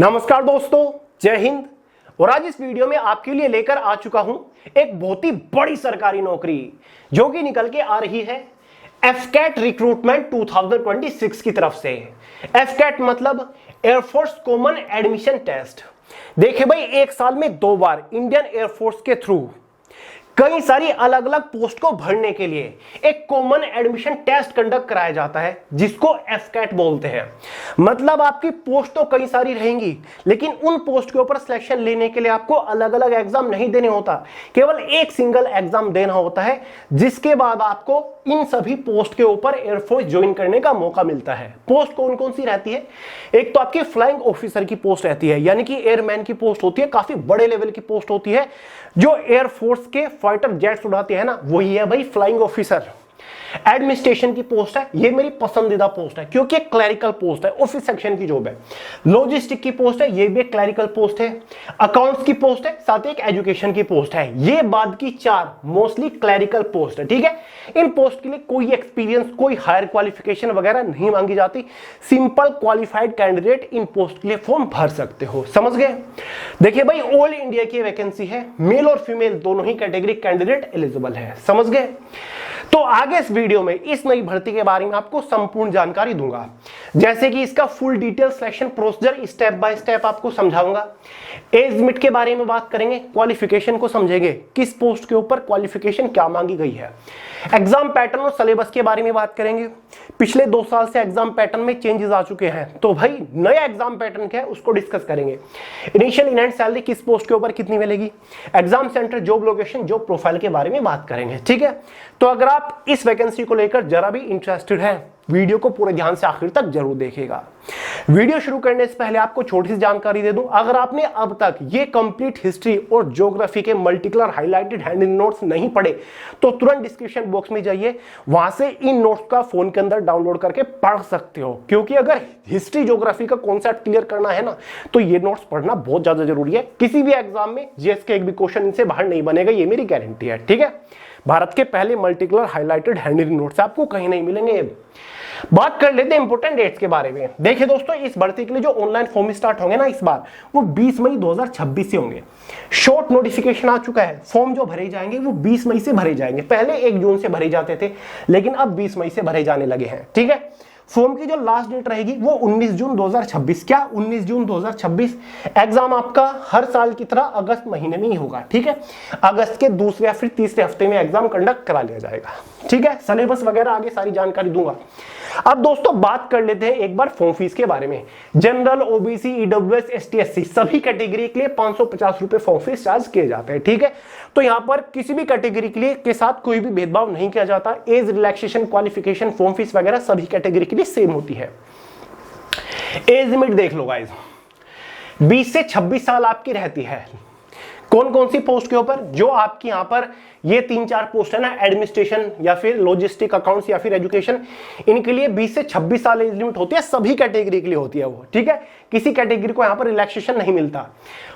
नमस्कार दोस्तों, जय हिंद। और आज इस वीडियो में आपके लिए लेकर आ चुका हूं एक बहुत ही बड़ी सरकारी नौकरी जो कि निकल के आ रही है एफकैट रिक्रूटमेंट 2026 की तरफ से। एफकैट मतलब एयरफोर्स कॉमन एडमिशन टेस्ट। देखिए भाई, एक साल में 2 बार इंडियन एयरफोर्स के थ्रू कई सारी अलग अलग पोस्ट को भरने के लिए एक कॉमन एडमिशन टेस्ट कंडक्ट कराया जाता है जिसको एफकैट बोलते हैं। मतलब आपकी पोस्ट तो कई सारी रहेंगी, लेकिन उन पोस्ट के ऊपर सिलेक्शन लेने के लिए आपको अलग अलग एग्जाम नहीं देने होता, केवल एक सिंगल एग्जाम देना होता है, जिसके बाद आपको इन सभी पोस्ट के ऊपर एयरफोर्स ज्वाइन करने का मौका मिलता है। पोस्ट कौन कौन सी रहती है? एक तो आपकी फ्लाइंग ऑफिसर की पोस्ट रहती है, यानी कि एयरमैन की पोस्ट होती है, काफी बड़े लेवल की पोस्ट होती है। जो एयरफोर्स के फाइटर जेट्स उड़ाते हैं ना, वही है भाई फ्लाइंग ऑफिसर। एडमिनिस्ट्रेशन की पोस्ट है, ये मेरी पसंदीदा पोस्ट है क्योंकि एक क्लरिकल पोस्ट है, ऑफिस सेक्शन की जॉब है। लॉजिस्टिक की पोस्ट है, ये भी एक क्लरिकल पोस्ट है। अकाउंट्स की पोस्ट है, साथ ही एक एजुकेशन की पोस्ट है। ये बाद की 4 मोस्टली क्लरिकल पोस्ट है। ठीक है, इन पोस्ट के लिए कोई एक्सपीरियंस, कोई हायर क्वालिफिकेशन वगैरह नहीं मांगी जाती। Simple qualified candidate in post के लिए फॉर्म भर सकते हो। समझ गए? देखिए भाई, ऑल इंडिया की वैकेंसी है, मेल और फीमेल दोनों ही कैटेगरी कैंडिडेट एलिजिबल है। समझ गए? तो आगे इस वीडियो में इस नई भर्ती के बारे में आपको संपूर्ण जानकारी दूंगा, जैसे कि इसका full detail selection procedure step by step आपको समझाऊंगा। एज लिमिट के बारे में बात करेंगे, क्वालिफिकेशन को समझेंगे, किस पोस्ट के ऊपर क्वालिफिकेशन क्या मांगी गई है। एग्जाम पैटर्न और सिलेबस के बारे में बात करेंगे। पिछले 2 साल से एग्जाम पैटर्न में चेंजेस आ चुके हैं, तो भाई नया एग्जाम पैटर्न क्या है उसको डिस्कस करेंगे। इनिशियल इनहैंड सैलरी किस पोस्ट के ऊपर कितनी मिलेगी, exam centre, job location, job profile के बारे में बात करेंगे। ठीक है, तो अगर आप इस वैकेंसी को लेकर जरा भी इंटरेस्टेड हैं, वीडियो को पूरे ध्यान से आखिर तक जरूर देखिएगा। वीडियो शुरू करने से पहले आपको छोटी सी जानकारी दे दूं, अगर आपने अब तक ये कंप्लीट हिस्ट्री और ज्योग्राफी के multicolour highlighted hand in notes नहीं पढ़े तो तुरंत डिस्क्रिप्शन बॉक्स में जाइए, वहां से इन नोट्स का फोन के अंदर डाउनलोड करके पढ़ सकते हो। क्योंकि अगर हिस्ट्री ज्योग्राफी का कॉन्सेप्ट क्लियर करना है ना, तो ये नोट्स पढ़ना बहुत ज्यादा जरूरी है। किसी भी एग्जाम में जीएस के एक भी क्वेश्चन इनसे बाहर नहीं बनेगा, ये मेरी गारंटी है। ठीक है, भारत के पहले multicolour highlighted hand in notes आपको कहीं नहीं मिलेंगे। बात कर लेते हैं इंपोर्टेंट डेट्स के बारे में। देखिए दोस्तों, इस भर्ती के लिए जो ऑनलाइन फॉर्म स्टार्ट होंगे ना इस बार, वो 20 मई 2026 से होंगे। शॉर्ट नोटिफिकेशन आ चुका है, फॉर्म जो भरे जाएंगे वो 20 मई से भरे जाएंगे। पहले 1 जून से भरे जाते थे, लेकिन अब 20 मई से भरे जाने लगे हैं। ठीक है, फॉर्म की जो लास्ट डेट रहेगी वो 19 जून 2026। क्या 19 जून 2026? एग्जाम आपका हर साल की तरह अगस्त महीने में ही होगा। ठीक है, अगस्त के दूसरे या फिर तीसरे हफ्ते में एग्जाम कंडक्ट करा लिया जाएगा। ठीक है, सिलेबस वगैरह आगे सारी जानकारी दूंगा। अब दोस्तों बात कर लेते हैं एक बार फॉर्म फीस के बारे में। General, OBC, EWS, ST, SC सभी कैटेगरी के लिए 550 रुपए फॉर्म फीस चार्ज किए जाते हैं। ठीक है, तो यहां पर किसी भी कैटेगरी के लिए के साथ कोई भी भेदभाव नहीं किया जाता। Age relaxation, qualification, form fees वगैरह सभी कैटेगरी के लिए सेम होती है। एज लिमिट देख लो गाइस, 20 से 26 साल आपकी रहती है। कौन कौन सी पोस्ट के ऊपर? जो आपकी यहां पर ये 3-4 पोस्ट है ना, एडमिनिस्ट्रेशन या फिर लॉजिस्टिक, अकाउंट्स या फिर एजुकेशन, इनके लिए 20 से 26 साल एज लिमिट होती है। सभी कैटेगरी के लिए होती है वो। ठीक है, किसी कैटेगरी को यहां पर रिलैक्सेशन नहीं मिलता।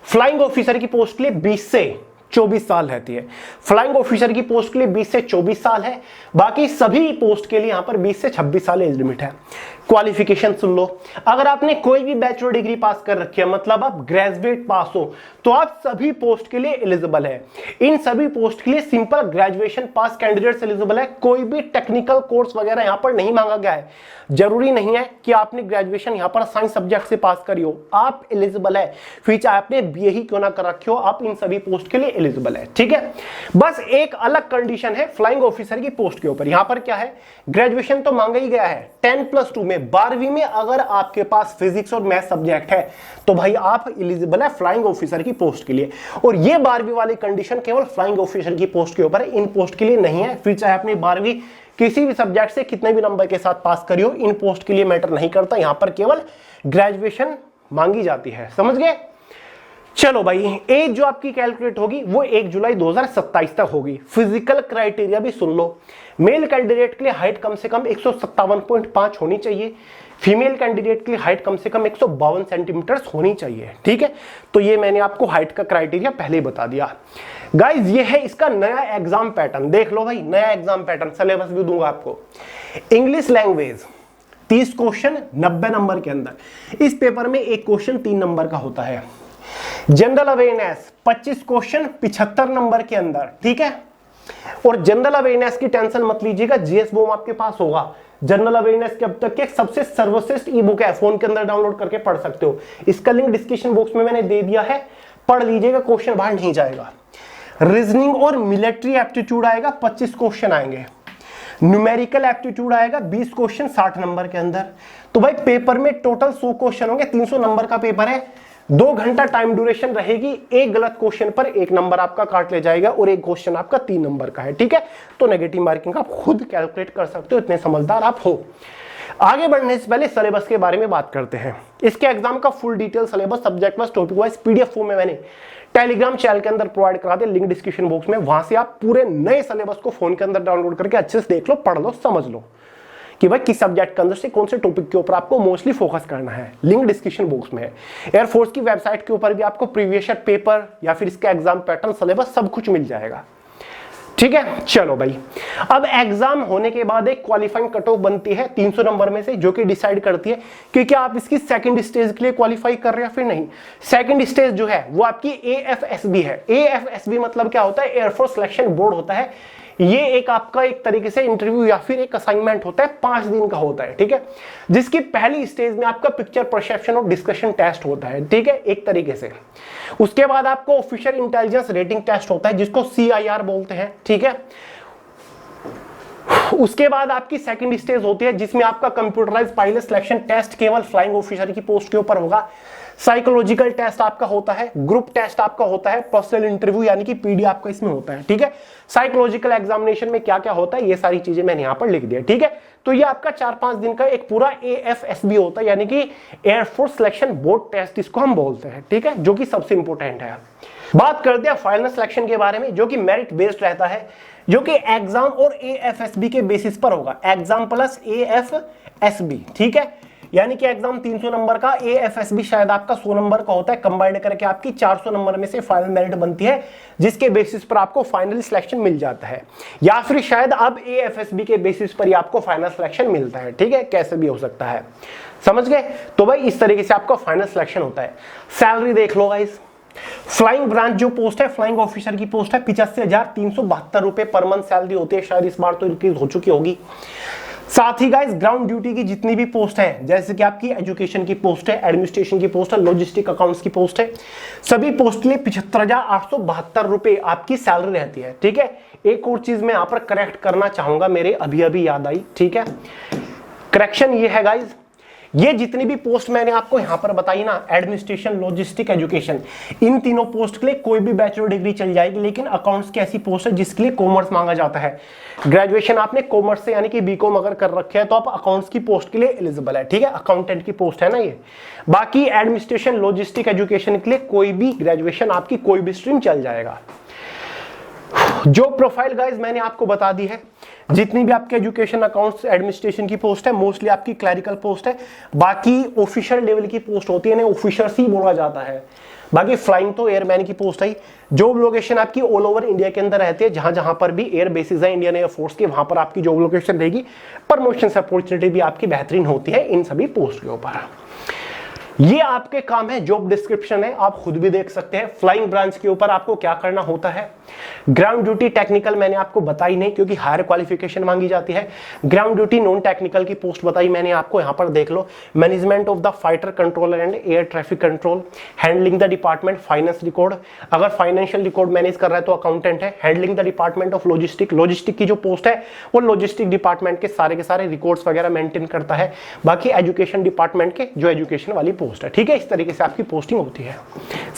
फ्लाइंग ऑफिसर की पोस्ट के लिए 20 से 24 साल रहती है। फ्लाइंग ऑफिसर की पोस्ट के लिए 20 से 24 साल है। बाकी सभी पोस्ट के लिए यहां पर 20 से 26 साल एज लिमिट है। क्वालिफिकेशन सुन लो, अगर आपने कोई भी बैचलर डिग्री पास कर रखी है, मतलब आप ग्रेजुएट पास हो, तो आप सभी पोस्ट के लिए एलिजिबल है। इन सभी पोस्ट के लिए simple graduation pass candidates eligible है। कोई भी टेक्निकल कोर्स वगैरह यहां पर नहीं मांगा गया है। जरूरी नहीं है कि आपने ग्रेजुएशन यहां पर साइंस सब्जेक्ट से पास करी हो, आप एलिजिबल है। फिर चाहे आपने बीए ही क्यों ना कर रखी हो, आप इन सभी पोस्ट के लिए एलिजिबल है। ठीक है, बस एक अलग कंडीशन है फ्लाइंग ऑफिसर की पोस्ट के ऊपर। यहां पर क्या है, ग्रेजुएशन तो मांगा ही गया है। 10+2 में 12वीं में अगर आपके पास फिजिक्स और मैथ सब्जेक्ट है तो भाई आप एलिजिबल है फ्लाइंग ऑफिसर की पोस्ट के लिए। और ये 12वीं वाली कंडीशन केवल फ्लाइंग ऑफिसर की पोस्ट के ऊपर है, इन पोस्ट के लिए नहीं है। फिर चाहे आपने 12वीं किसी भी सब्जेक्ट से कितने भी नंबर के साथ पास करी हो, इन पोस्ट के लिए मैटर नहीं करता। यहां पर केवल ग्रेजुएशन मांगी जाती है। समझ गए? चलो भाई, एज जो आपकी कैलकुलेट होगी वो 1 जुलाई 2027 तक होगी। फिजिकल क्राइटेरिया भी सुन लो, मेल कैंडिडेट के लिए हाइट कम से कम 157.5 होनी चाहिए। फीमेल कैंडिडेट के लिए हाइट कम से कम 152 सेंटीमीटर होनी चाहिए। ठीक है, तो ये मैंने आपको हाइट का क्राइटेरिया पहले ही बता दिया। गाइज ये है इसका नया एग्जाम पैटर्न। देख लो भाई, नया एग्जाम पैटर्न, सिलेबस भी दूंगा आपको। इंग्लिश लैंग्वेज 30 क्वेश्चन 90 नंबर के अंदर। इस पेपर में एक क्वेश्चन 3 नंबर का होता है। जनरल अवेयरनेस 25 क्वेश्चन 75 नंबर के अंदर, ठीक है। और जनरल अवेयरनेस की टेंशन मत लीजिएगा, जीएस बूम आपके पास होगा। जनरल अवेयरनेस के अब तक के सबसे सर्वश्रेष्ठ ई बुक है, फोन के अंदर डाउनलोड करके पढ़ सकते हो। इसका लिंक डिस्क्रिप्शन बॉक्स में मैंने दे दिया है, पढ़ लीजिएगा, क्वेश्चन बाहर नहीं जाएगा। रीजनिंग और मिलिट्री एप्टीट्यूड आएगा, 25 क्वेश्चन आएंगे। न्यूमेरिकल एप्टीट्यूड आएगा 20 क्वेश्चन 60 नंबर के अंदर। तो भाई पेपर में टोटल 100 क्वेश्चन होंगे, 300 नंबर का पेपर है। 2 घंटा टाइम ड्यूरेशन रहेगी। एक गलत क्वेश्चन पर 1 नंबर आपका काट ले जाएगा और एक क्वेश्चन आपका 3 नंबर का है, ठीक है। तो नेगेटिव मार्किंग आप खुद कैलकुलेट कर सकते हो, इतने समझदार आप हो। आगे बढ़ने से पहले सिलेबस के बारे में बात करते हैं। इसके एग्जाम का full detail syllabus subject wise topic wise PDF form में मैंने टेलीग्राम चैनल के अंदर प्रोवाइड करा दिया, लिंक डिस्क्रिप्शन बॉक्स में। वहां से आप पूरे नए सिलेबस को फोन के अंदर डाउनलोड करके अच्छे से देख लो, पढ़ लो, समझ लो कि भाई किस सब्जेक्ट के अंदर से कौन से टॉपिक के ऊपर आपको मोस्टली फोकस करना है। लिंक डिस्क्रिप्शन बॉक्स में है। एयरफोर्स की वेबसाइट के ऊपर भी आपको प्रीवियस ईयर पेपर या फिर इसका एग्जाम पैटर्न सिलेबस सब कुछ मिल जाएगा, ठीक है। चलो भाई, अब एग्जाम होने के बाद एक क्वालिफाइंग कट ऑफ बनती है 300 नंबर में से, जो कि डिसाइड करती है कि क्या आप इसकी सेकंड स्टेज के लिए क्वालिफाई कर रहे हैं या फिर नहीं। सेकंड स्टेज जो है वो आपकी AFSB है। AFSB मतलब क्या होता है, एयरफोर्स सिलेक्शन बोर्ड होता है। ये एक आपका एक तरीके से इंटरव्यू या फिर एक असाइनमेंट होता है, 5 दिन का होता है, ठीक है। जिसकी पहली स्टेज में आपका पिक्चर परसेप्शन और डिस्कशन टेस्ट होता है, ठीक है, एक तरीके से। उसके बाद आपको ऑफिशियल इंटेलिजेंस रेटिंग टेस्ट होता है, जिसको CIR बोलते हैं, ठीक है। उसके बाद आपकी सेकंड स्टेज होती है, जिसमें आपका कंप्यूटराइज्ड पायलट सिलेक्शन टेस्ट केवल फ्लाइंग ऑफिसर की पोस्ट के ऊपर होगा। साइकोलॉजिकल टेस्ट आपका होता है, ग्रुप टेस्ट आपका होता है, पर्सनल इंटरव्यू यानी कि PD आपका इसमें होता है, ठीक है। साइकोलॉजिकल एग्जामिनेशन में क्या क्या होता है ये सारी चीजें मैंने यहां पर लिख दिया, ठीक है। तो ये आपका 4-5 दिन का एक पूरा AFSB होता है, यानी कि एयरफोर्स सिलेक्शन बोर्ड टेस्ट इसको हम बोलते हैं, ठीक है, जो कि सबसे इंपॉर्टेंट है। बात करते हैं फाइनल सिलेक्शन के बारे में, जो कि मेरिट बेस्ड रहता है, जो कि एग्जाम और AFSB के बेसिस पर होगा। एग्जाम प्लस AFSB, ठीक है। यानी कि एग्जाम 300 नंबर का, AFSB शायद आपका 100 नंबर का होता है। कंबाइंड करके आपकी 400 नंबर में से फाइनल मेरिट बनती है, जिसके बेसिस पर आपको फाइनल सिलेक्शन मिल जाता है, या फिर शायद अब AFSB के बेसिस पर ही आपको फाइनल सिलेक्शन मिलता है, ठीक है, कैसे भी हो सकता है, समझ गए। तो भाई इस तरीके से आपका फाइनल सिलेक्शन होता है। सैलरी देख लो गाइस, फ्लाइंग ब्रांच जो पोस्ट है, फ्लाइंग ऑफिसर की पोस्ट है, 85,372 रुपए पर मंथ सैलरी होती है। शायद इस बार तो इंक्रीज हो चुकी होगी। साथ ही गाइस ग्राउंड ड्यूटी की जितनी भी पोस्ट है, जैसे कि आपकी एजुकेशन की पोस्ट है, एडमिनिस्ट्रेशन की पोस्ट है, लॉजिस्टिक अकाउंट्स की पोस्ट है, सभी पोस्ट के लिए 75,872 रुपए आपकी सैलरी रहती है, ठीक है। एक और चीज मैं यहां पर करेक्ट करना चाहूंगा, मेरे अभी अभी याद आई, ठीक है। करेक्शन ये है गाइस, ये जितनी भी पोस्ट मैंने आपको यहां पर बताई ना, एडमिनिस्ट्रेशन, लॉजिस्टिक, एजुकेशन, इन तीनों पोस्ट के लिए कोई भी बैचलर डिग्री चल जाएगी। लेकिन अकाउंट्स की ऐसी पोस्ट है जिसके लिए कॉमर्स मांगा जाता है। ग्रेजुएशन आपने कॉमर्स से यानी कि बीकॉम अगर कर रखे है तो आप अकाउंट्स की पोस्ट के लिए एलिजिबल है, ठीक है, अकाउंटेंट की पोस्ट है ना ये। बाकी एडमिनिस्ट्रेशन, लॉजिस्टिक, एजुकेशन के लिए कोई भी ग्रेजुएशन आपकी कोई भी स्ट्रीम चल जाएगा। जो प्रोफाइल गाइस मैंने आपको बता दी है, जितनी भी आपके एजुकेशन, अकाउंट्स, एडमिनिस्ट्रेशन की पोस्ट है, मोस्टली आपकी क्लरिकल पोस्ट है। बाकी ऑफिशियल लेवल की पोस्ट होती है, इन्हें ऑफिसर्स ही बोला जाता है। बाकी फ्लाइंग तो एयरमैन की पोस्ट है। जॉब लोकेशन आपकी ऑल ओवर इंडिया के अंदर रहती है, जहां जहां पर भी एयर बेसिस है इंडियन एयरफोर्स के, वहां पर आपकी जॉब लोकेशन रहेगी। प्रमोशन अपॉर्चुनिटी भी आपकी बेहतरीन होती है इन सभी पोस्ट के ऊपर। ये आपके काम है, जॉब डिस्क्रिप्शन है, आप खुद भी देख सकते हैं। फ्लाइंग ब्रांच के ऊपर आपको क्या करना होता है। ग्राउंड ड्यूटी टेक्निकल मैंने आपको बताई नहीं, क्योंकि हायर क्वालिफिकेशन मांगी जाती है। ग्राउंड ड्यूटी नॉन टेक्निकल की पोस्ट बताई मैंने आपको, यहां पर देख लो। Management of the fighter controller and air traffic control, handling the department finance record, अगर फाइनेंशियल रिकॉर्ड मैनेज कर रहा है तो अकाउंटेंट है। Handling the department of logistic, logistic की जो पोस्ट है वो लॉजिस्टिक डिपार्टमेंट के सारे रिकॉर्ड्स वगैरह मेंटेन करता है। बाकी एजुकेशन डिपार्टमेंट के जो एजुकेशन वाली पोस्ट है, ठीक है, इस तरीके से आपकी पोस्टिंग होती है,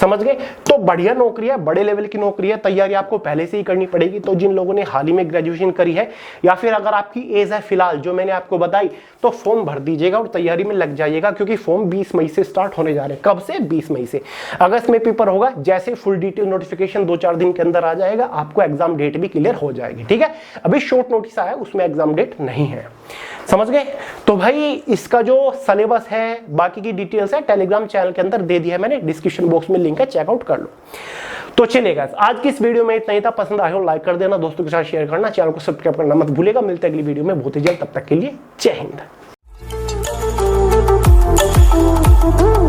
समझ गए। तो बढ़िया नौकरी है, बड़े लेवल की नौकरी है, तैयारी आपको पहले से ही करनी पड़ेगी। तो जिन लोगों ने हाल ही में ग्रेजुएशन करी है, या फिर अगर आपकी एज है फिलहाल जो मैंने आपको बताई, तो फॉर्म भर दीजिएगा और तैयारी में लग जाइएगा, क्योंकि फॉर्म 20 मई से स्टार्ट होने जा रहे हैं। कब से? 20 मई से। अगस्त में पेपर होगा, जैसे फुल डिटेल नोटिफिकेशन 2-4 दिन के अंदर आ जाएगा, आपको एग्जाम डेट भी क्लियर हो जाएगी, ठीक है। अभी शॉर्ट नोटिस आया, उसमें एग्जाम डेट नहीं है, समझ गए। तो भाई इसका जो सिलेबस है, बाकी की डिटेल्स है, टेलीग्राम चैनल के अंदर दे दिया है मैंने, डिस्क्रिप्शन बॉक्स में लिंक है, चेकआउट कर लो। तो चलेगा, आज की इस वीडियो में इतना ही था। पसंद आया हो लाइक कर देना, दोस्तों के साथ शेयर करना, चैनल को सब्सक्राइब करना मत भूलिएगा। मिलते हैं अगली वीडियो में बहुत ही जल्द, तब तक के लिए जय हिंद। है।